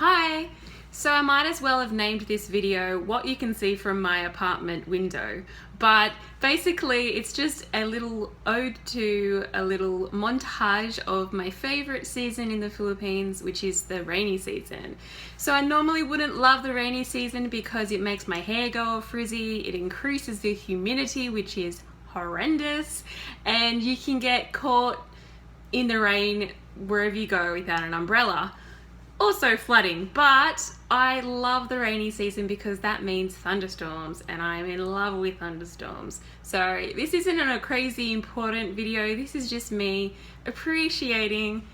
Hi! So I might as well have named this video what you can see from my apartment window, but basically it's just a little ode to a little montage of my favorite season in the Philippines, which is the rainy season. So I normally wouldn't love the rainy season because it makes my hair go all frizzy, it increases the humidity, which is horrendous, and you can get caught in the rain wherever you go without an umbrella. Also flooding, but I love the rainy season because that means thunderstorms, and I'm in love with thunderstorms. So this isn't a crazy important video, this is just me appreciating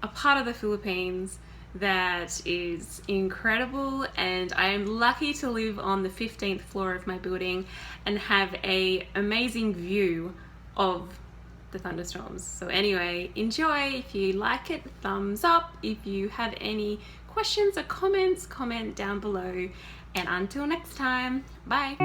a part of the Philippines that is incredible, and I am lucky to live on the 15th floor of my building and have an amazing view of the thunderstorms. So anyway, enjoy. If you like it, thumbs up. If you have any questions or comments, comment down below, and until next time, bye.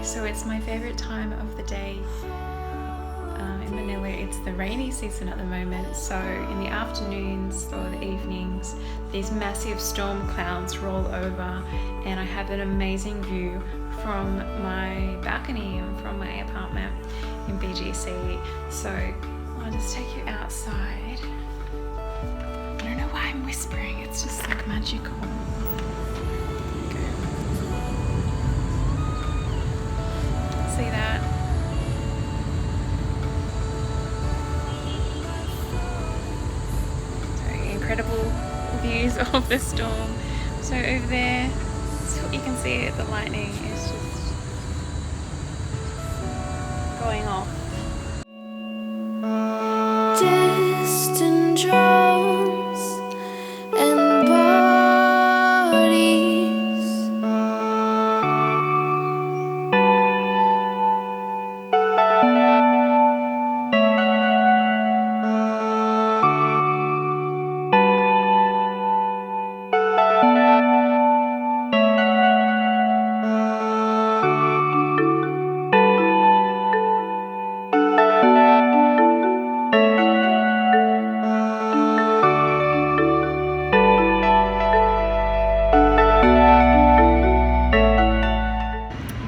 So it's my favorite time of the day in Manila. It's the rainy season at the moment, so in the afternoons or the evenings these massive storm clouds roll over and I have an amazing view from my balcony and from my apartment in BGC. So I'll just take you outside. I don't know why I'm whispering, it's just like magical. See that? So incredible views of the storm. So over there, so you can see it, the lightning is just going off. Distant drums and bodies.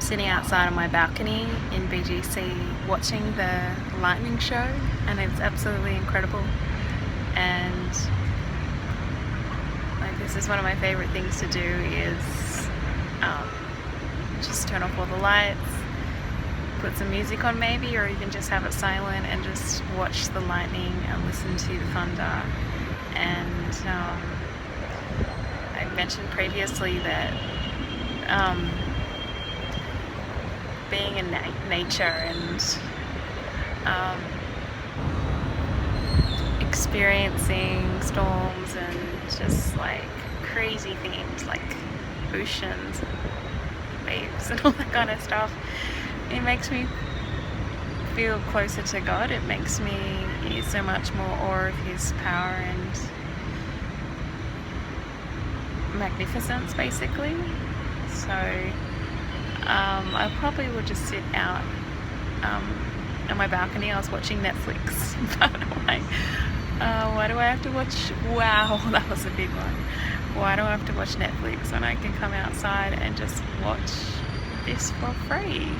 Sitting outside on my balcony in BGC watching the lightning show, and it's absolutely incredible. And like, this is one of my favorite things to do is just turn off all the lights, put some music on maybe, or even just have it silent and just watch the lightning and listen to the thunder. And I mentioned previously that being in nature and experiencing storms and just like crazy things like oceans and waves and all that kind of stuff, it makes me feel closer to God. It makes me use so much more awe of His power and magnificence, basically. So I probably would just sit out on my balcony. I was watching Netflix, but why do I have to watch? Wow, that was a big one. Why do I have to watch Netflix when I can come outside and just watch this for free?